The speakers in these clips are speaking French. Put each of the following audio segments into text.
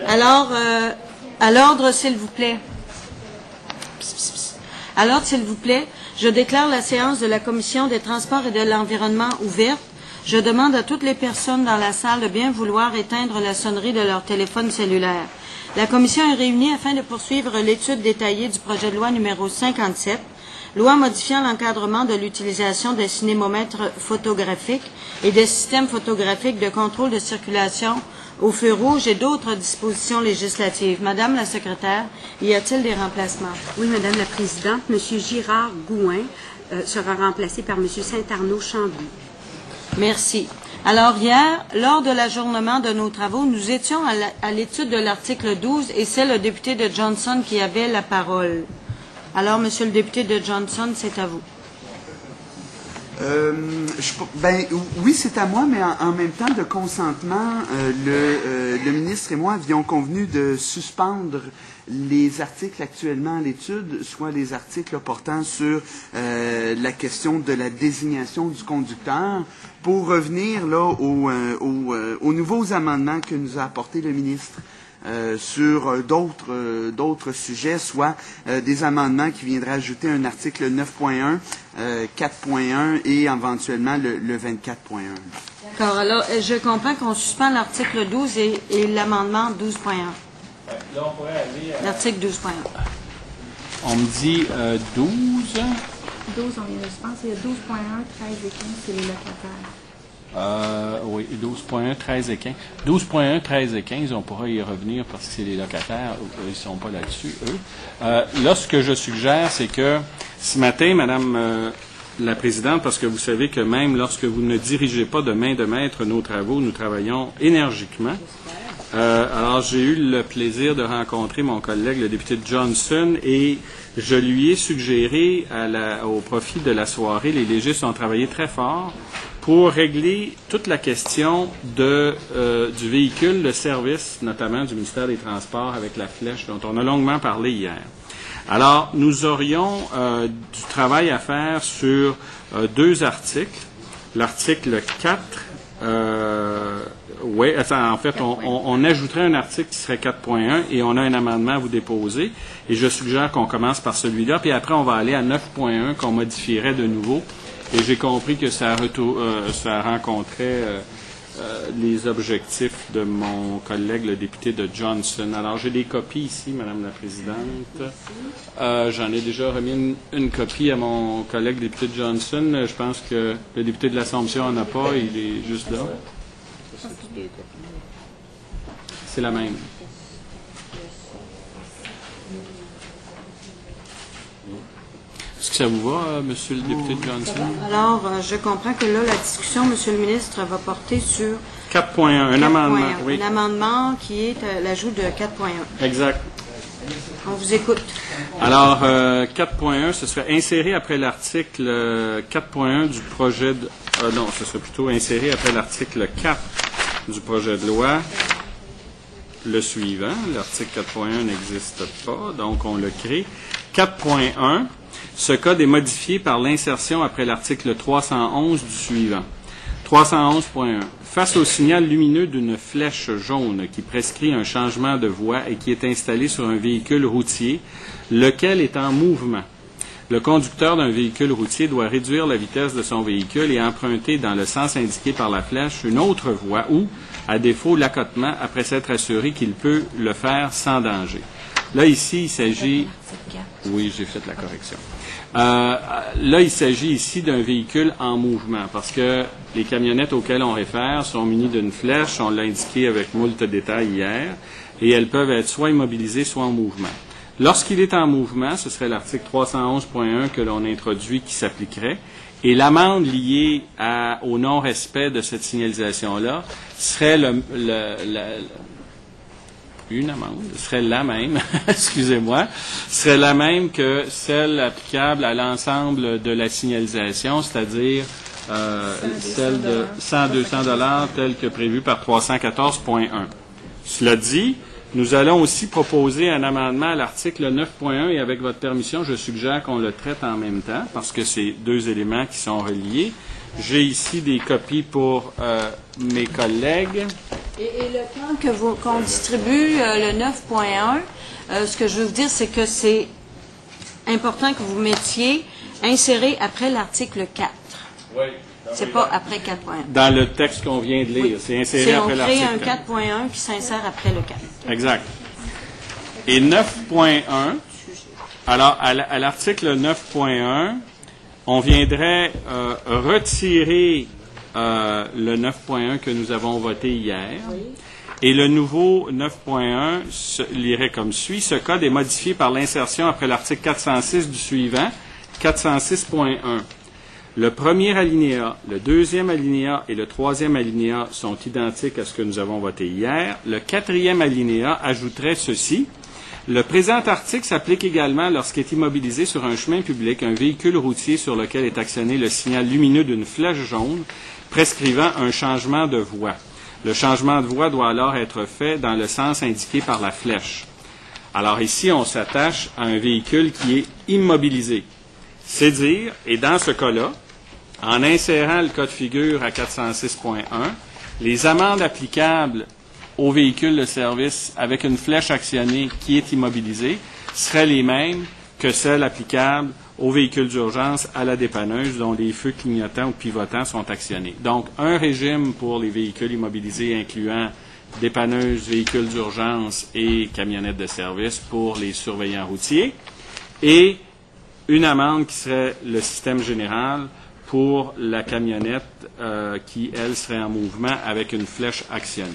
Alors, à l'ordre, s'il vous plaît. À l'ordre, s'il vous plaît, je déclare la séance de la Commission des Transports et de l'Environnement ouverte. Je demande à toutes les personnes dans la salle de bien vouloir éteindre la sonnerie de leur téléphone cellulaire. La Commission est réunie afin de poursuivre l'étude détaillée du projet de loi numéro 57, loi modifiant l'encadrement de l'utilisation des cinémomètres photographiques et des systèmes photographiques de contrôle de circulation au feu rouge et d'autres dispositions législatives. Madame la secrétaire, y a-t-il des remplacements? Oui, Madame la Présidente. M. Girard Gouin sera remplacé par M. Saint-Arnaud-Chambly. Merci. Alors hier, lors de l'ajournement de nos travaux, nous étions à l'étude de l'article 12 et c'est le député de Johnson qui avait la parole. Alors, Monsieur le député de Johnson, c'est à vous. Oui, c'est à moi, mais en même temps, de consentement, le ministre et moi avions convenu de suspendre les articles actuellement à l'étude, soit les articles portant sur la question de la désignation du conducteur, pour revenir là aux nouveaux amendements que nous a apportés le ministre. Sur d'autres sujets, soit des amendements qui viendraient ajouter un article 9.1, 4.1 et éventuellement le 24.1. D'accord. Alors, je comprends qu'on suspend l'article 12 et l'amendement 12.1. Là, on pourrait aller à... L'article 12.1. On me dit 12. 12, on vient de suspendre. Il y a 12.1, 13 et 15, c'est les locataires. Oui, 12.1, 13 et 15. 12.1, 13 et 15, on pourra y revenir parce que c'est les locataires, ils ne sont pas là-dessus, eux. Là, ce que je suggère, c'est que ce matin, Madame la Présidente, parce que vous savez que même lorsque vous ne dirigez pas de main de maître nos travaux, nous travaillons énergiquement. Alors, j'ai eu le plaisir de rencontrer mon collègue, le député Johnson, et je lui ai suggéré, au profit de la soirée, les légistes ont travaillé très fort pour régler toute la question du véhicule de service, notamment du ministère des Transports avec la flèche dont on a longuement parlé hier. Alors, nous aurions du travail à faire sur deux articles. L'article 4, en fait, on ajouterait un article qui serait 4.1 et on a un amendement à vous déposer. Et je suggère qu'on commence par celui-là, puis après, on va aller à 9.1 qu'on modifierait de nouveau. Et j'ai compris que ça rencontrait les objectifs de mon collègue, le député de Johnson. Alors, j'ai des copies ici, Madame la Présidente. J'en ai déjà remis une copie à mon collègue député de Johnson. Je pense que le député de l'Assomption n'en a pas, il est juste là. C'est la même. Est-ce que ça vous va, Monsieur le député de Johnson? Alors, je comprends que là, la discussion, Monsieur le ministre, va porter sur 4.1, un amendement. Oui. Un amendement qui est l'ajout de 4.1. Exact. On vous écoute. Alors, 4.1, ce serait inséré après l'article 4.1 du projet de... non, ce serait plutôt inséré après l'article 4 du projet de loi. Le suivant, l'article 4.1 n'existe pas, donc on le crée. 4.1, ce code est modifié par l'insertion après l'article 311 du suivant. 311.1. Face au signal lumineux d'une flèche jaune qui prescrit un changement de voie et qui est installé sur un véhicule routier, lequel est en mouvement, le conducteur d'un véhicule routier doit réduire la vitesse de son véhicule et emprunter dans le sens indiqué par la flèche une autre voie ou, à défaut, l'accotement après s'être assuré qu'il peut le faire sans danger. Là, ici, il s'agit... Oui, j'ai fait la correction. Là, il s'agit ici d'un véhicule en mouvement parce que les camionnettes auxquelles on réfère sont munies d'une flèche, on l'a indiqué avec moult détails hier, et elles peuvent être soit immobilisées, soit en mouvement. Lorsqu'il est en mouvement, ce serait l'article 311.1 que l'on introduit qui s'appliquerait, et l'amende liée au non-respect de cette signalisation-là serait une amende, serait la même, excusez-moi, serait la même que celle applicable à l'ensemble de la signalisation, c'est-à-dire celle de 100-200 $ telle que prévue par 314.1. Cela dit, nous allons aussi proposer un amendement à l'article 9.1 et avec votre permission, je suggère qu'on le traite en même temps parce que c'est deux éléments qui sont reliés. J'ai ici des copies pour mes collègues. Et le plan qu'on distribue, le 9.1, ce que je veux vous dire, c'est que c'est important que vous mettiez inséré après l'article 4. Oui. C'est pas après 4.1. Dans le texte qu'on vient de lire, Oui. c'est inséré après l'article. On crée un 4.1 qui s'insère après le 4. Exact. Et 9.1, alors à l'article 9.1, on viendrait retirer le 9.1 que nous avons voté hier. Oui. Et le nouveau 9.1 lirait comme suit. Ce code est modifié par l'insertion après l'article 406 du suivant, 406.1. Le premier alinéa, le deuxième alinéa et le troisième alinéa sont identiques à ce que nous avons voté hier. Le quatrième alinéa ajouterait ceci. Le présent article s'applique également lorsqu'est immobilisé sur un chemin public un véhicule routier sur lequel est actionné le signal lumineux d'une flèche jaune prescrivant un changement de voie. Le changement de voie doit alors être fait dans le sens indiqué par la flèche. Alors ici, on s'attache à un véhicule qui est immobilisé. C'est dire, et dans ce cas-là, en insérant le cas de figure à 406.1, les amendes applicables aux véhicules de service avec une flèche actionnée qui est immobilisée seraient les mêmes que celles applicables aux véhicules d'urgence à la dépanneuse dont les feux clignotants ou pivotants sont actionnés. Donc, un régime pour les véhicules immobilisés incluant dépanneuses, véhicules d'urgence et camionnettes de service pour les surveillants routiers et une amende qui serait le système général pour la camionnette qui, elle, serait en mouvement avec une flèche actionnée.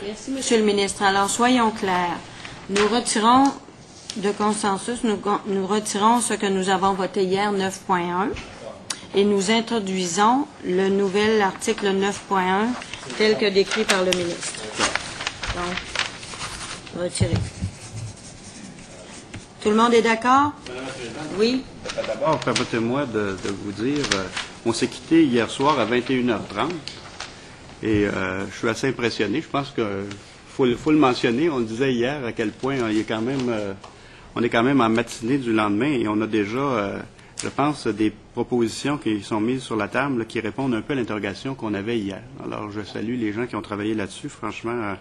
Merci, Monsieur le ministre. Alors, soyons clairs. Nous retirons de consensus, nous retirons ce que nous avons voté hier, 9.1, et nous introduisons le nouvel article 9.1 tel que décrit par le ministre. Donc, retiré. Tout le monde est d'accord? Oui? D'abord, permettez-moi de vous dire, on s'est quitté hier soir à 21h30 et je suis assez impressionné. Je pense qu'il faut le mentionner. On le disait hier à quel point on est quand même en matinée du lendemain et on a déjà, je pense, des propositions qui sont mises sur la table là, qui répondent un peu à l'interrogation qu'on avait hier. Alors, je salue les gens qui ont travaillé là-dessus. Franchement,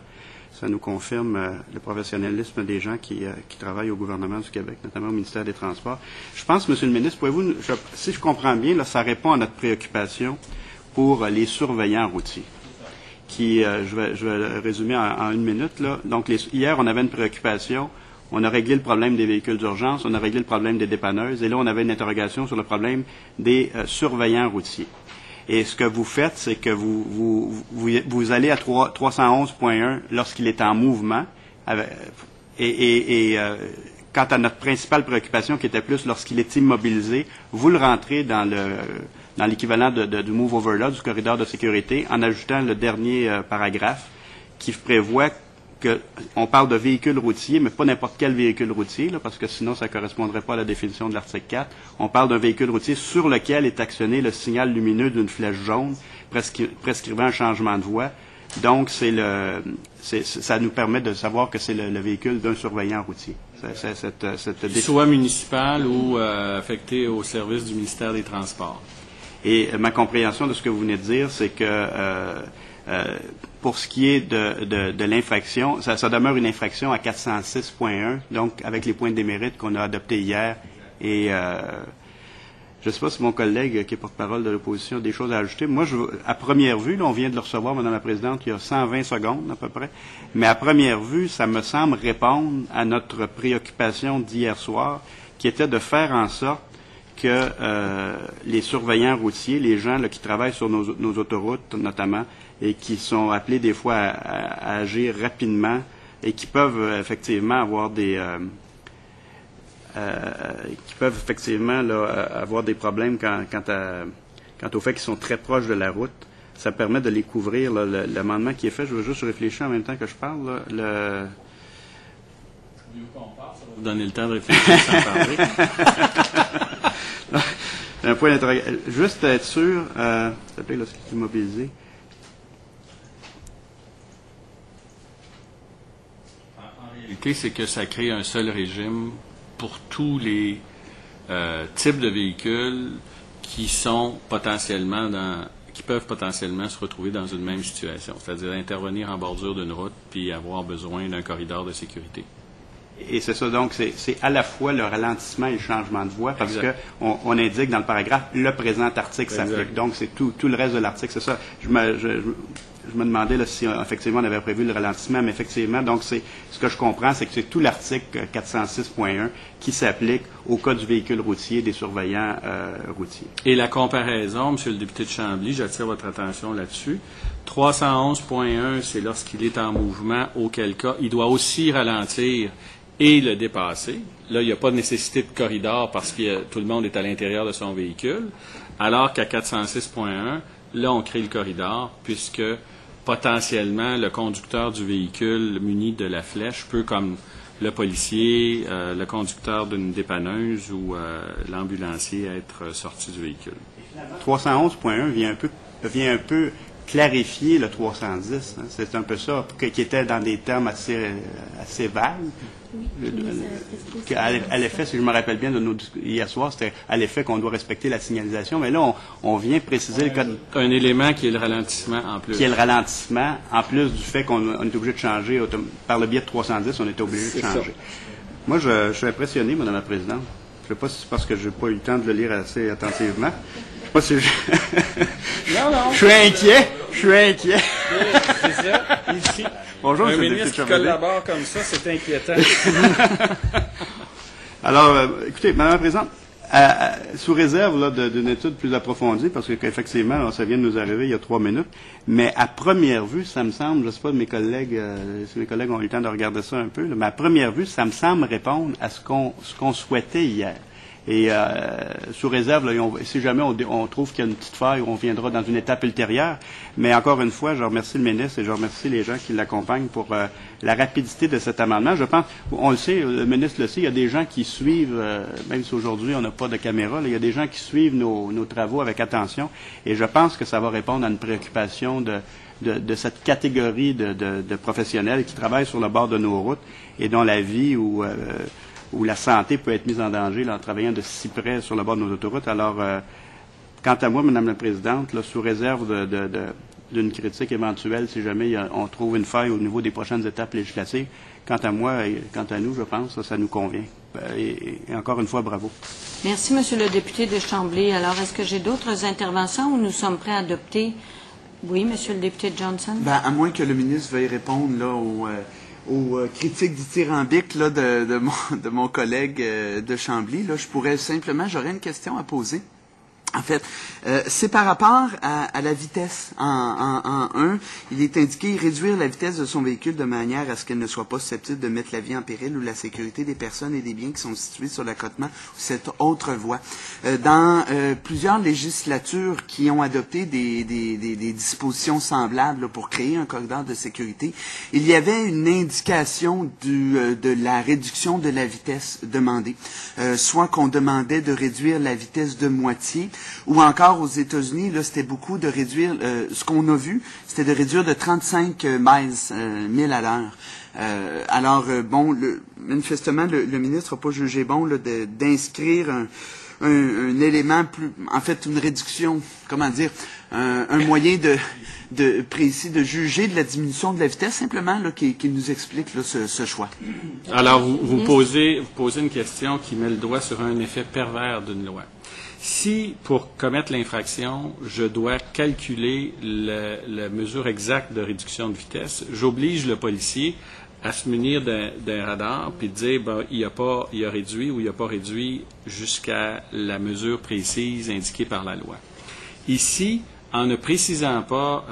ça nous confirme le professionnalisme des gens qui travaillent au gouvernement du Québec, notamment au ministère des Transports. Je pense, Monsieur le ministre, pouvez-vous, si je comprends bien, là, ça répond à notre préoccupation pour les surveillants routiers, qui, je vais résumer en une minute. Là. Donc, hier, on avait une préoccupation. On a réglé le problème des véhicules d'urgence, on a réglé le problème des dépanneuses, et là, on avait une interrogation sur le problème des surveillants routiers. Et ce que vous faites, c'est que vous allez à 311.1 lorsqu'il est en mouvement, quant à notre principale préoccupation, qui était plus lorsqu'il est immobilisé, vous le rentrez dans l'équivalent du move over là, du corridor de sécurité, en ajoutant le dernier paragraphe qui prévoit qu'on parle de véhicule routier, mais pas n'importe quel véhicule routier, là, parce que sinon ça ne correspondrait pas à la définition de l'article 4. On parle d'un véhicule routier sur lequel est actionné le signal lumineux d'une flèche jaune prescrivant un changement de voie. Donc, ça nous permet de savoir que c'est le véhicule d'un surveillant routier. Soit municipal ou affecté au service du ministère des Transports. Et ma compréhension de ce que vous venez de dire, c'est que pour ce qui est de l'infraction, ça demeure une infraction à 406.1, donc avec les points de démérite qu'on a adoptés hier. Et je ne sais pas si mon collègue, qui est porte-parole de l'opposition, a des choses à ajouter. Moi, à première vue, là, on vient de le recevoir, Madame la Présidente, il y a 120 secondes à peu près, mais à première vue, ça me semble répondre à notre préoccupation d'hier soir, qui était de faire en sorte que les surveillants routiers, les gens là, qui travaillent sur nos autoroutes notamment, et qui sont appelés des fois à agir rapidement et qui peuvent effectivement avoir avoir des problèmes quant au fait qu'ils sont très proches de la route. Ça permet de les couvrir, là, l'amendement qui est fait. Je veux juste réfléchir en même temps que je parle. Là, vous donner le temps de réfléchir sans parler. Un point d'interrogation. Juste être sûr, s'il te plaît, lorsqu'il est immobilisé. En réalité, c'est que ça crée un seul régime pour tous les types de véhicules qui sont potentiellement qui peuvent potentiellement se retrouver dans une même situation, c'est-à-dire intervenir en bordure d'une route puis avoir besoin d'un corridor de sécurité. Et c'est ça, donc c'est à la fois le ralentissement et le changement de voie, parce qu'on indique dans le paragraphe le présent article s'applique. Donc c'est tout le reste de l'article, c'est ça. Je me demandais là, si effectivement on avait prévu le ralentissement, mais effectivement, donc ce que je comprends, c'est que c'est tout l'article 406.1 qui s'applique au cas du véhicule routier des surveillants routiers. Et la comparaison, Monsieur le député de Chambly, j'attire votre attention là-dessus. 311.1, c'est lorsqu'il est en mouvement, auquel cas il doit aussi ralentir et le dépasser. Là, il n'y a pas de nécessité de corridor parce que tout le monde est à l'intérieur de son véhicule, alors qu'à 406.1, là, on crée le corridor puisque potentiellement le conducteur du véhicule muni de la flèche peut, comme le policier, le conducteur d'une dépanneuse ou l'ambulancier, être sorti du véhicule. 311.1 vient un peu clarifier le 310. Hein. C'est un peu ça, qui était dans des termes assez vagues. À l'effet, si je me rappelle bien de hier soir, c'était à l'effet qu'on doit respecter la signalisation, mais là, on vient préciser le code. Un élément qui est le ralentissement en plus. Qui est le ralentissement, en plus du fait qu'on est obligé de changer, par le biais de 310, on est obligé de changer. Ça. Moi, je suis impressionné, Madame la Présidente. Je ne sais pas si c'est parce que je n'ai pas eu le temps de le lire assez attentivement. Je sais pas si Non. Je suis inquiet. C'est ça, ici. Bonjour, un M. ministre qui Chambly. collabore comme ça, c'est inquiétant. Alors, écoutez, Madame la Présidente, sous réserve là, d'une étude plus approfondie, parce qu'effectivement, ça vient de nous arriver il y a 3 minutes, mais à première vue, ça me semble, je ne sais pas, mes collègues, si mes collègues ont eu le temps de regarder ça un peu, là, mais à première vue, ça me semble répondre à ce qu'on souhaitait hier. Et sous réserve, là, si jamais on trouve qu'il y a une petite faille, on viendra dans une étape ultérieure. Mais encore une fois, je remercie le ministre et je remercie les gens qui l'accompagnent pour la rapidité de cet amendement. Je pense, on le sait, le ministre le sait, il y a des gens qui suivent, même si aujourd'hui on n'a pas de caméra, là, il y a des gens qui suivent nos travaux avec attention. Et je pense que ça va répondre à une préoccupation de cette catégorie de professionnels qui travaillent sur le bord de nos routes et dont la vie ou la santé peut être mise en danger là, en travaillant de si près sur le bord de nos autoroutes. Alors, quant à moi, Madame la Présidente, là, sous réserve d'une critique éventuelle, si jamais on trouve une faille au niveau des prochaines étapes législatives, quant à moi et quant à nous, je pense, ça nous convient. Et encore une fois, bravo. Merci, Monsieur le député de Chambly. Alors, est-ce que j'ai d'autres interventions ou nous sommes prêts à adopter? Oui, Monsieur le député Johnson. À moins que le ministre veuille répondre là aux critiques dithyrambiques là, de mon collègue de Chambly, là, j'aurais une question à poser. En fait, c'est par rapport à la vitesse. En 1, il est indiqué réduire la vitesse de son véhicule de manière à ce qu'elle ne soit pas susceptible de mettre la vie en péril ou la sécurité des personnes et des biens qui sont situés sur l'accotement ou cette autre voie. Dans plusieurs législatures qui ont adopté des dispositions semblables là, pour créer un corridor de sécurité, il y avait une indication de la réduction de la vitesse demandée. Soit qu'on demandait de réduire la vitesse de moitié, ou encore aux États-Unis, là, c'était beaucoup de réduire, ce qu'on a vu, c'était de réduire de 35 milles à l'heure. Alors, manifestement, le ministre n'a pas jugé bon là, d'inscrire un élément plus, en fait, une réduction, un moyen précis de juger de la diminution de la vitesse, simplement, là, qui nous explique là, ce choix. Alors, vous posez une question qui met le doigt sur un effet pervers d'une loi. Si, pour commettre l'infraction, je dois calculer la mesure exacte de réduction de vitesse, j'oblige le policier à se munir d'un radar puis de dire il a réduit ou il n'a pas réduit jusqu'à la mesure précise indiquée par la loi. Ici, en ne précisant pas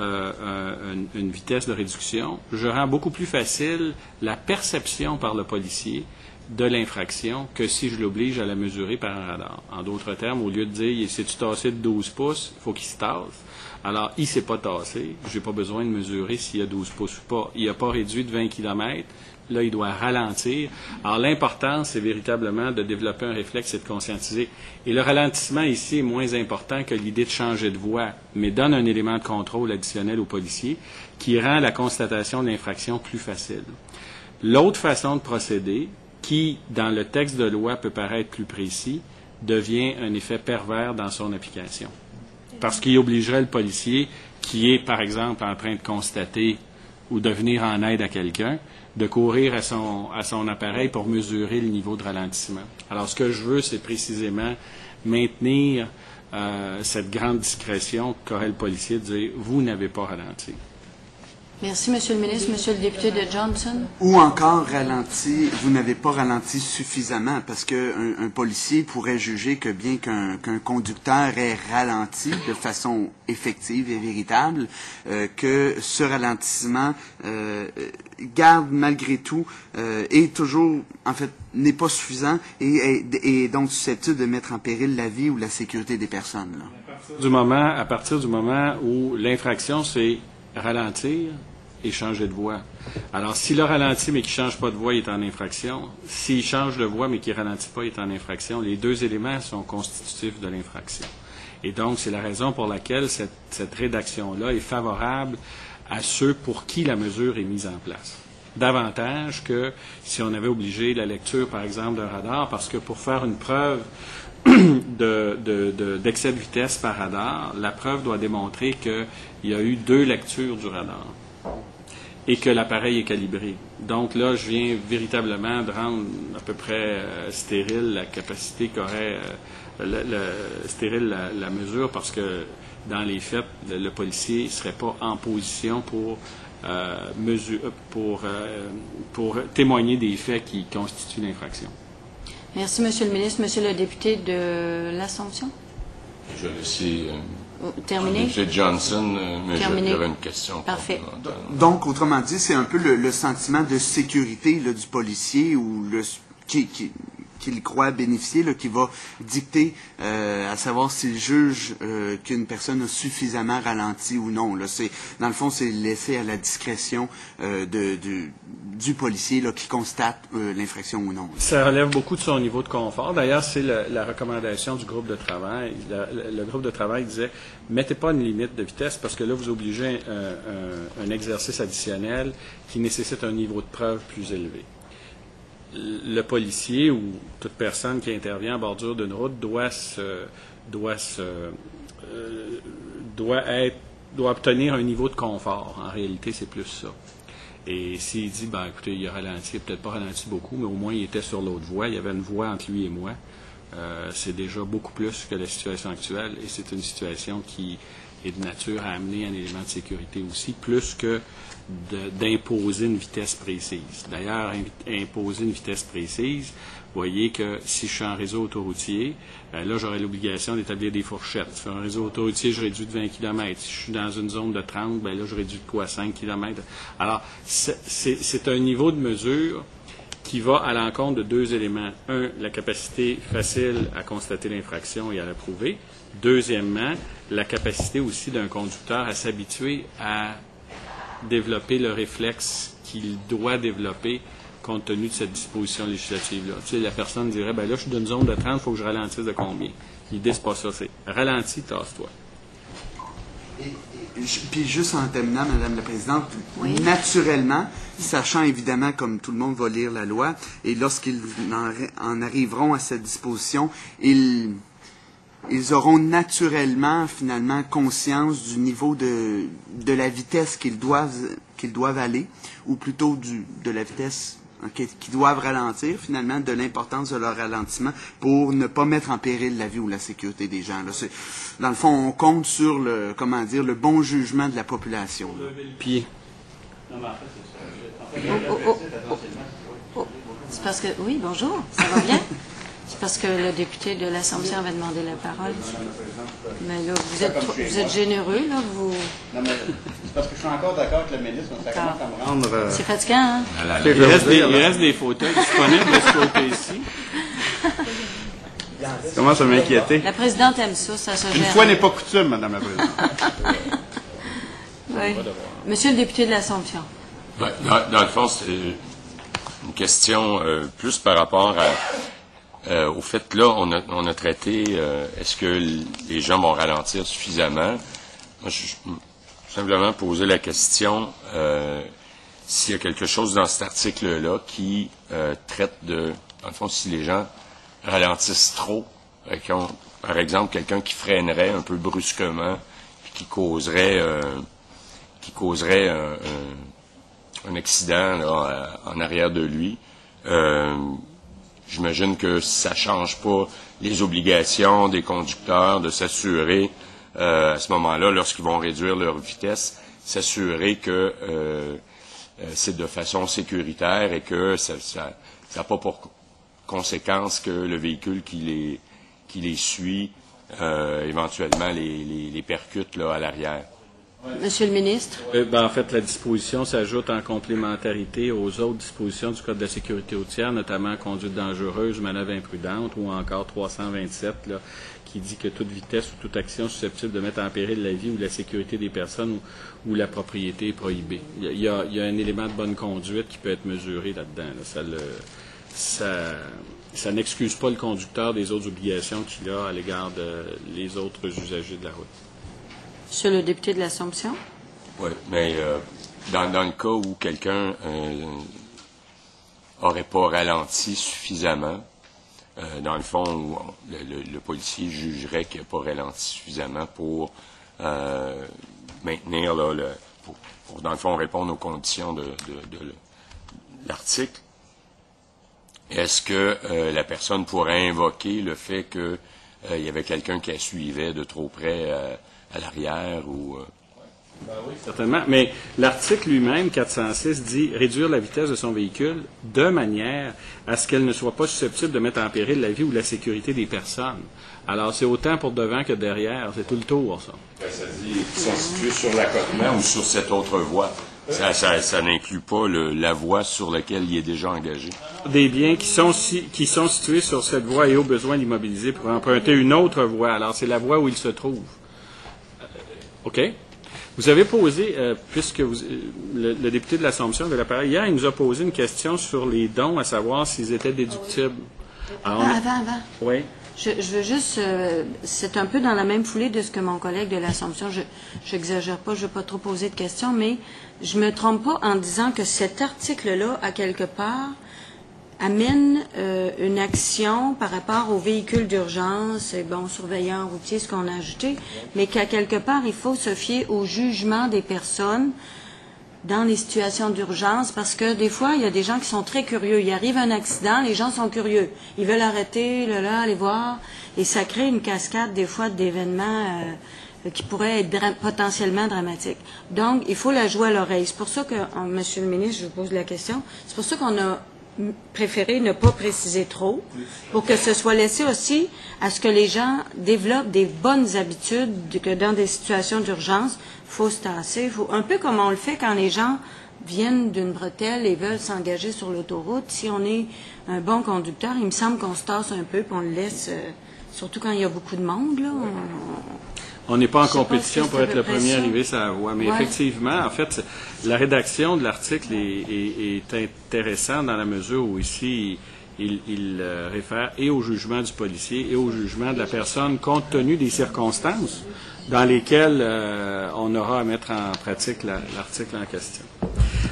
une vitesse de réduction, je rends beaucoup plus facile la perception par le policier de l'infraction que si je l'oblige à la mesurer par un radar. En d'autres termes, au lieu de dire « si-tu tassé de 12 pouces, il faut qu'il se tasse », alors il ne s'est pas tassé, je n'ai pas besoin de mesurer s'il y a 12 pouces ou pas. Il n'a pas réduit de 20 km, là il doit ralentir. Alors l'important, c'est véritablement de développer un réflexe et de conscientiser. Et le ralentissement ici est moins important que l'idée de changer de voie, mais donne un élément de contrôle additionnel au policier qui rend la constatation de l'infraction plus facile. L'autre façon de procéder, qui, dans le texte de loi, peut paraître plus précis, devient un effet pervers dans son application. parce qu'il obligerait le policier qui est, par exemple, en train de constater ou de venir en aide à quelqu'un, de courir à son appareil pour mesurer le niveau de ralentissement. Alors, ce que je veux, c'est précisément maintenir cette grande discrétion qu'aurait le policier de dire « vous n'avez pas ralenti ». Merci, Monsieur le ministre. Monsieur le député de Johnson. Ou encore ralenti, vous n'avez pas ralenti suffisamment, parce qu'un policier pourrait juger que bien qu'un conducteur ait ralenti de façon effective et véritable, que ce ralentissement garde malgré tout est toujours, en fait, n'est pas suffisant et donc susceptible de mettre en péril la vie ou la sécurité des personnes. Là. À partir du moment où l'infraction, c'est ralentir et changer de voie. Alors, s'il a ralenti mais qu'il ne change pas de voie, il est en infraction. S'il change de voie mais qu'il ne ralentit pas, il est en infraction. Les deux éléments sont constitutifs de l'infraction. Et donc, c'est la raison pour laquelle cette rédaction-là est favorable à ceux pour qui la mesure est mise en place. Davantage que si on avait obligé la lecture, par exemple, d'un radar, parce que pour faire une preuve d'excès de vitesse par radar, la preuve doit démontrer qu'il y a eu 2 lectures du radar et que l'appareil est calibré. Donc là, je viens véritablement de rendre à peu près stérile la capacité qu'aurait stérile la mesure, parce que dans les faits, le policier ne serait pas en position pour témoigner des faits qui constituent l'infraction. Merci, Monsieur le ministre. Monsieur le député de l'Assomption. Je vais laisser terminer. M. Johnson, mais j'aurais une question. Parfait. Donc, autrement dit, c'est un peu le sentiment de sécurité là, du policier ou qu'il croit bénéficier, là, qui va dicter à savoir s'il juge qu'une personne a suffisamment ralenti ou non. Là, dans le fond, c'est laissé à la discrétion du policier là, qui constate l'infraction ou non. Là. Ça relève beaucoup de son niveau de confort. D'ailleurs, c'est la recommandation du groupe de travail. Le groupe de travail disait « mettez pas une limite de vitesse parce que là, vous obligez un exercice additionnel qui nécessite un niveau de preuve plus élevé. » Le policier ou toute personne qui intervient en bordure d'une route doit obtenir un niveau de confort. En réalité, c'est plus ça. Et s'il dit, écoutez, il a ralenti, il n'a peut-être pas ralenti beaucoup, mais au moins il était sur l'autre voie, il y avait une voie entre lui et moi, c'est déjà beaucoup plus que la situation actuelle, et c'est une situation qui est de nature à amener un élément de sécurité aussi, plus que d'imposer une vitesse précise. D'ailleurs, imposer une vitesse précise, vous voyez que si je suis en réseau autoroutier, là, j'aurais l'obligation d'établir des fourchettes. Sur un réseau autoroutier, je réduis de 20 km. Si je suis dans une zone de 30, là, je réduis de quoi? 5 km. Alors, c'est un niveau de mesure qui va à l'encontre de 2 éléments. Un, la capacité facile à constater l'infraction et à la prouver. Deuxièmement, la capacité aussi d'un conducteur à s'habituer à développer le réflexe qu'il doit développer compte tenu de cette disposition législative-là. Tu sais, la personne dirait, là, je suis dans une zone de 30, il faut que je ralentisse de combien? L'idée, c'est pas ça, c'est ralentis, tasse-toi. Puis juste en terminant, Madame la Présidente, oui. Naturellement, sachant évidemment, comme tout le monde va lire la loi, et lorsqu'ils en arriveront à cette disposition, ils auront naturellement, finalement, conscience du niveau de la vitesse qu'ils doivent aller, ou plutôt de la vitesse qu'ils doivent ralentir, finalement, de l'importance de leur ralentissement pour ne pas mettre en péril la vie ou la sécurité des gens. Là, dans le fond, on compte sur le bon jugement de la population. Pied. C'est parce que... Oui, bonjour, ça va bien? C'est parce que le député de l'Assomption avait demandé la parole. Mais là, vous êtes généreux, là, vous... Non, mais c'est parce que je suis encore d'accord avec le ministre, mais ça commence à me rendre... C'est fatigant, hein? Il reste des fauteuils disponibles de ce côté-ci. Ça commence à m'inquiéter. La présidente aime ça se gère. Une fois n'est pas coutume, Madame la Présidente. Oui. Monsieur le député de l'Assomption. Dans le fond, c'est une question plus par rapport au fait que là, on a traité est-ce que les gens vont ralentir suffisamment. Moi, je simplement poser la question s'il y a quelque chose dans cet article-là qui traite dans le fond, si les gens ralentissent trop par exemple, quelqu'un qui freinerait un peu brusquement, puis qui causerait un accident là, en arrière de lui. J'imagine que ça change pas les obligations des conducteurs de s'assurer, à ce moment-là, lorsqu'ils vont réduire leur vitesse, s'assurer que c'est de façon sécuritaire et que ça n'a pas pour conséquence que le véhicule qui les suit éventuellement les percute là, à l'arrière. Monsieur le ministre. En fait, la disposition s'ajoute en complémentarité aux autres dispositions du Code de la sécurité routière, notamment conduite dangereuse, manœuvre imprudente, ou encore 327, là, qui dit que toute vitesse ou toute action susceptible de mettre en péril la vie ou la sécurité des personnes ou la propriété est prohibée. Il y a un élément de bonne conduite qui peut être mesuré là-dedans. Là. Ça n'excuse pas le conducteur des autres obligations qu'il a à l'égard des autres usagers de la route. Monsieur le député de l'Assomption. Oui, mais dans le cas où quelqu'un n'aurait pas ralenti suffisamment, dans le fond, où le policier jugerait qu'il n'a pas ralenti suffisamment pour maintenir, là, pour, dans le fond, répondre aux conditions de l'article, est-ce que la personne pourrait invoquer le fait qu'il y avait quelqu'un qui la suivait de trop près à l'arrière ou... Oui, certainement. Mais l'article lui-même, 406, dit réduire la vitesse de son véhicule de manière à ce qu'elle ne soit pas susceptible de mettre en péril la vie ou la sécurité des personnes. Alors, c'est autant pour devant que derrière. C'est tout le tour, ça. Ça dit qu'ils sont situés sur l'accotement ou sur cette autre voie. Ça n'inclut pas la voie sur laquelle il est déjà engagé. Des biens qui sont situés sur cette voie et au besoin l'immobiliser pour emprunter une autre voie. Alors, c'est la voie où il se trouve. OK. Vous avez posé, puisque le député de l'Assomption de l'appareil, hier, il nous a posé une question sur les dons, à savoir s'ils étaient déductibles. Alors, Avant. Oui. Je veux juste, c'est un peu dans la même foulée de ce que mon collègue de l'Assomption, je n'exagère pas, je ne vais pas trop poser de questions, mais je ne me trompe pas en disant que cet article-là, à quelque part, amène une action par rapport aux véhicules d'urgence, et bon, surveillants routiers, ce qu'on a ajouté, mais qu'à quelque part, il faut se fier au jugement des personnes dans les situations d'urgence, parce que des fois, il y a des gens qui sont très curieux. Il arrive un accident, les gens sont curieux. Ils veulent arrêter, aller voir, et ça crée une cascade, des fois, d'événements qui pourraient être potentiellement dramatiques. Donc, il faut la jouer à l'oreille. C'est pour ça que, Monsieur le ministre, je vous pose la question, c'est pour ça qu'on a préféré ne pas préciser trop, pour que ce soit laissé aussi à ce que les gens développent des bonnes habitudes, que dans des situations d'urgence, il faut se tasser, un peu comme on le fait quand les gens viennent d'une bretelle et veulent s'engager sur l'autoroute. Si on est un bon conducteur, il me semble qu'on se tasse un peu, puis on le laisse, surtout quand il y a beaucoup de monde, là. On n'est pas en compétition pour être le premier arrivé sur la voie. Mais effectivement, en fait, la rédaction de l'article est intéressante dans la mesure où ici, il réfère et au jugement du policier et au jugement de la personne compte tenu des circonstances dans lesquelles on aura à mettre en pratique l'article en question.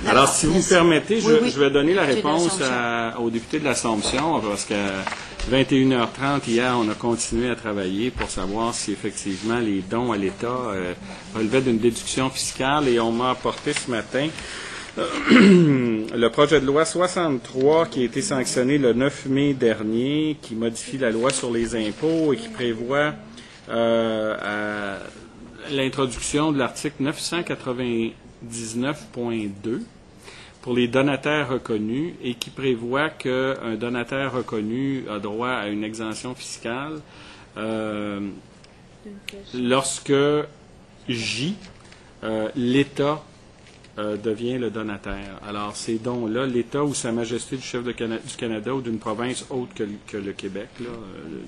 Alors, si vous me permettez, je vais donner la réponse au député de l'Assomption, parce que 21h30, hier, on a continué à travailler pour savoir si effectivement les dons à l'État relevaient d'une déduction fiscale, et on m'a apporté ce matin le projet de loi 63 qui a été sanctionné le 9 mai dernier, qui modifie la loi sur les impôts et qui prévoit l'introduction de l'article 999.2 pour les donataires reconnus, et qui prévoit qu'un donataire reconnu a droit à une exemption fiscale lorsque l'État devient le donataire. Alors, ces dons-là, l'État ou Sa Majesté du chef du Canada ou d'une province autre que le Québec,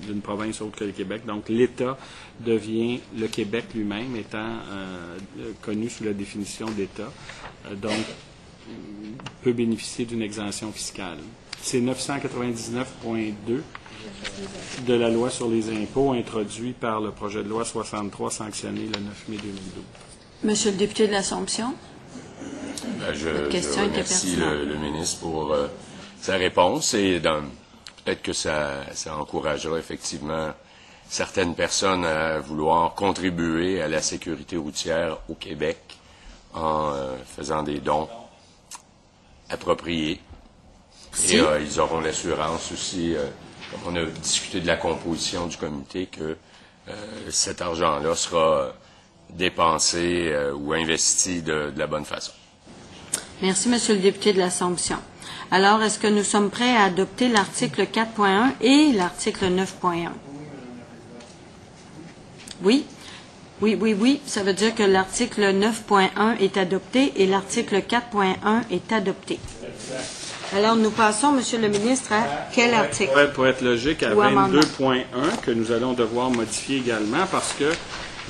d'une province autre que le Québec, donc l'État devient le Québec lui-même, étant connu sous la définition d'État. Donc, peut bénéficier d'une exemption fiscale. C'est 999.2 de la loi sur les impôts, introduit par le projet de loi 63 sanctionné le 9 mai 2012. Monsieur le député de l'Assomption. Je remercie le ministre pour sa réponse, et peut-être que ça encouragera effectivement certaines personnes à vouloir contribuer à la sécurité routière au Québec en faisant des dons appropriés. Merci. Et ils auront l'assurance aussi, comme on a discuté de la composition du comité, que cet argent-là sera dépensé ou investi de la bonne façon. Merci, Monsieur le député de l'Assomption. Alors, est-ce que nous sommes prêts à adopter l'article 4.1 et l'article 9.1? Oui. Oui. Ça veut dire que l'article 9.1 est adopté et l'article 4.1 est adopté. Alors, nous passons, Monsieur le ministre, à quel article? Pour être logique, à 22.1, que nous allons devoir modifier également, parce que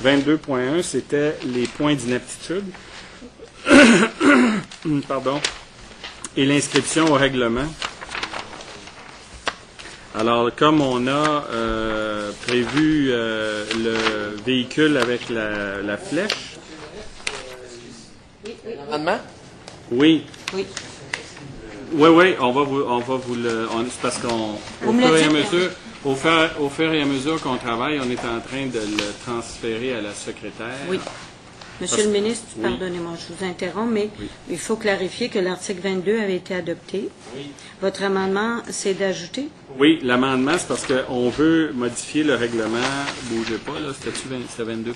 22.1, c'était les points d'inaptitude. Pardon. Et l'inscription au règlement. Alors, comme on a prévu le véhicule avec la flèche. Amendement? Oui. Oui. Oui, on va vous le. C'est parce qu'on, au fur et à mesure qu'on travaille, on est en train de le transférer à la secrétaire. Oui. Monsieur le ministre, pardonnez-moi, je vous interromps, mais il faut clarifier que l'article 22 avait été adopté. Oui. Votre amendement, c'est d'ajouter? Oui, l'amendement, c'est parce qu'on veut modifier le règlement. Bougez pas, là, c'était 22.1.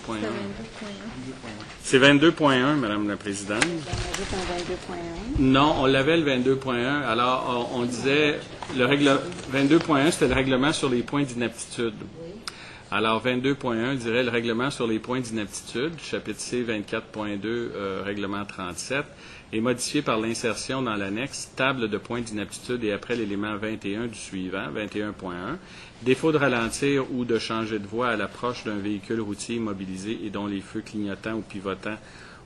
C'est 22.1, Madame la Présidente. On ajoute un 22.1. Non, on l'avait le 22.1. Alors, on disait, le 22.1, c'était le règlement sur les points d'inaptitude. Oui. Alors, 22.1 dirait le règlement sur les points d'inaptitude, chapitre C 24.2, règlement 37, est modifié par l'insertion dans l'annexe table de points d'inaptitude et après l'élément 21 du suivant, 21.1, défaut de ralentir ou de changer de voie à l'approche d'un véhicule routier immobilisé et dont les feux clignotants ou pivotants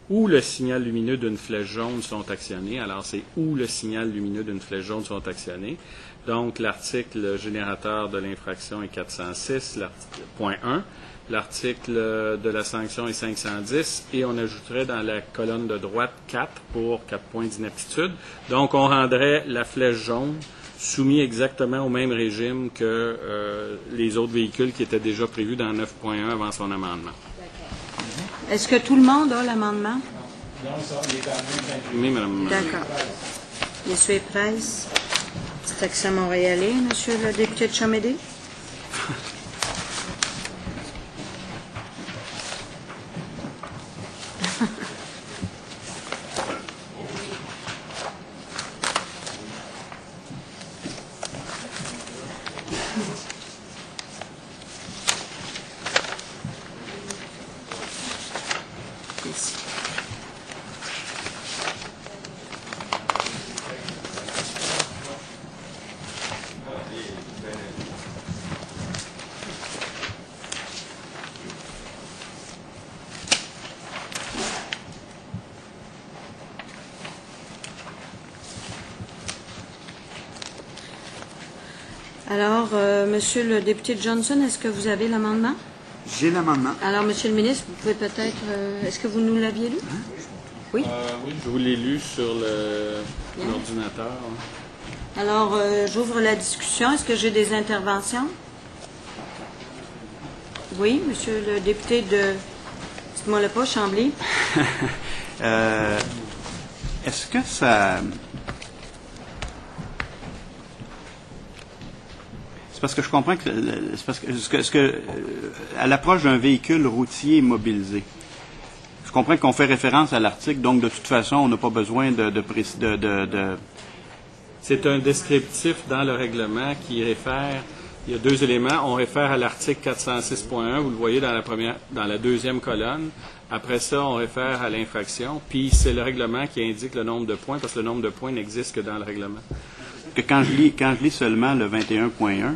ou le signal lumineux d'une flèche jaune sont actionnés. Alors, c'est où le signal lumineux d'une flèche jaune sont actionnés. Donc, l'article générateur de l'infraction est 406, point 1. L'article de la sanction est 510 et on ajouterait dans la colonne de droite 4 pour 4 points d'inaptitude. Donc, on rendrait la flèche jaune soumis exactement au même régime que les autres véhicules qui étaient déjà prévus dans 9.1 avant son amendement. Est-ce que tout le monde a l'amendement? Non, ça, il est quand même imprimé, Madame. D'accord. Monsieur Price, c'est accent montréalais, Monsieur le député de Chamédé. Alors, Monsieur le député Johnson, est-ce que vous avez l'amendement? J'ai l'amendement. Alors, Monsieur le ministre, vous pouvez peut-être... est-ce que vous nous l'aviez lu? Oui. Oui, je vous l'ai lu sur l'ordinateur. Alors, j'ouvre la discussion. Est-ce que j'ai des interventions? Oui, Monsieur le député de... Dites-moi le pas, Chambly. Est-ce que ça... C'est parce que je comprends que c'est parce que à l'approche d'un véhicule routier immobilisé, je comprends qu'on fait référence à l'article, donc de toute façon, on n'a pas besoin de... C'est un descriptif dans le règlement qui réfère, il y a deux éléments, on réfère à l'article 406.1, vous le voyez dans la deuxième colonne. Après ça, on réfère à l'infraction, puis c'est le règlement qui indique le nombre de points, parce que le nombre de points n'existe que dans le règlement. Que quand je lis seulement le 21.1,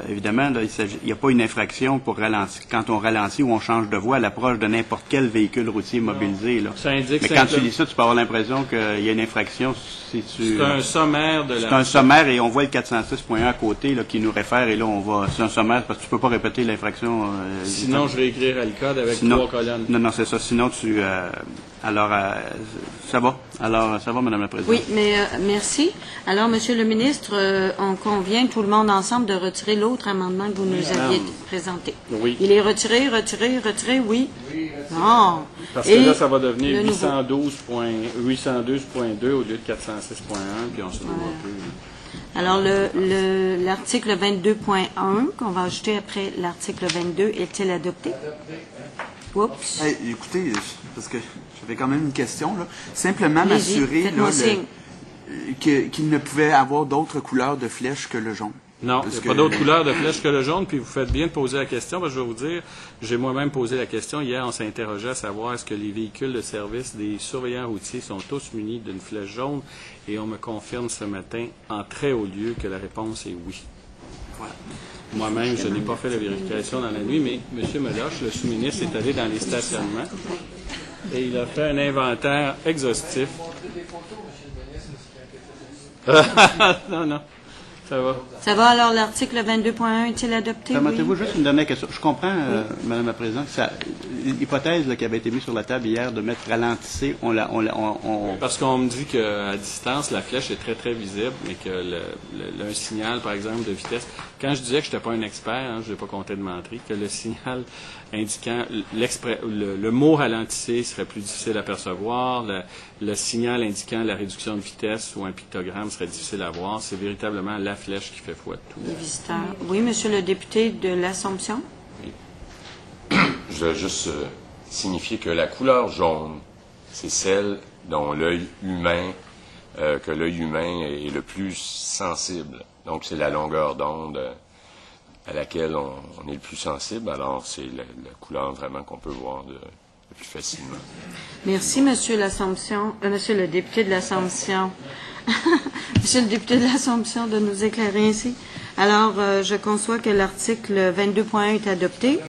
évidemment, là, il n'y a pas une infraction pour ralentir. Quand on ralentit ou on change de voie à l'approche de n'importe quel véhicule routier mobilisé. Là. Ça indique. Mais quand tu lis ça, tu peux avoir l'impression qu'il y a une infraction si tu... C'est un sommaire de la... C'est un sommaire et on voit le 406.1 à côté là, qui nous réfère et là, on va... C'est un sommaire parce que tu peux pas répéter l'infraction. Sinon, je réécrirai le code avec 3 colonnes. Non, c'est ça. Sinon, Alors, ça va. Alors, ça va, Madame la Présidente. Oui, mais merci. Alors, Monsieur le ministre, on convient tout le monde ensemble de retirer l'autre amendement que vous nous aviez présenté. Oui. Il est retiré, oui. Non. Parce que là, ça va devenir 812.2 au lieu de 406.1, puis on se trouve un peu... Alors, l'article 22.1 qu'on va ajouter après l'article 22, est-il adopté? Oups. Hey, écoutez, parce que j'avais quand même une question, là. Simplement Allez-y, m'assurer faites-moi là, signe. qu'il ne pouvait avoir d'autres couleurs de flèches que le jaune. Non, il n'y a pas d'autre couleur de flèche que le jaune, puis vous faites bien de poser la question, parce que je vais vous dire, j'ai moi-même posé la question. Hier, on s'est interrogé à savoir est-ce que les véhicules de service des surveillants routiers sont tous munis d'une flèche jaune, et on me confirme ce matin, en très haut lieu, que la réponse est oui. Voilà. Moi-même, je n'ai pas fait la vérification dans la nuit, mais M. Meloche, le sous-ministre, est allé dans les stationnements et il a fait un inventaire exhaustif. Non, ça va. Ça va, alors l'article 22.1 est-il adopté? Permettez-vous Oui. juste une dernière question. Je comprends, Madame la Présidente, que l'hypothèse qui avait été mise sur la table hier de mettre ralentissez, Parce qu'on me dit qu'à distance, la flèche est très, très visible, mais que un signal, par exemple, de vitesse... Quand je disais que je n'étais pas un expert, je n'ai pas compté de menterie, que le signal indiquant... le mot ralentissez serait plus difficile à percevoir, le signal indiquant la réduction de vitesse ou un pictogramme serait difficile à voir. C'est véritablement la flèche qui fait foi de tout. Les visiteurs. Oui, Monsieur le député de l'Assomption. Je vais juste signifier que la couleur jaune, c'est celle dont l'œil humain, que l'œil humain est le plus sensible. Donc, c'est la longueur d'onde à laquelle on est le plus sensible. Alors, c'est la couleur vraiment qu'on peut voir le plus facilement. Merci, Monsieur l'Assomption, Monsieur le député de l'Assomption. Monsieur le député de l'Assomption, de nous éclairer ainsi. Alors, je conçois que l'article 22.1 est adopté.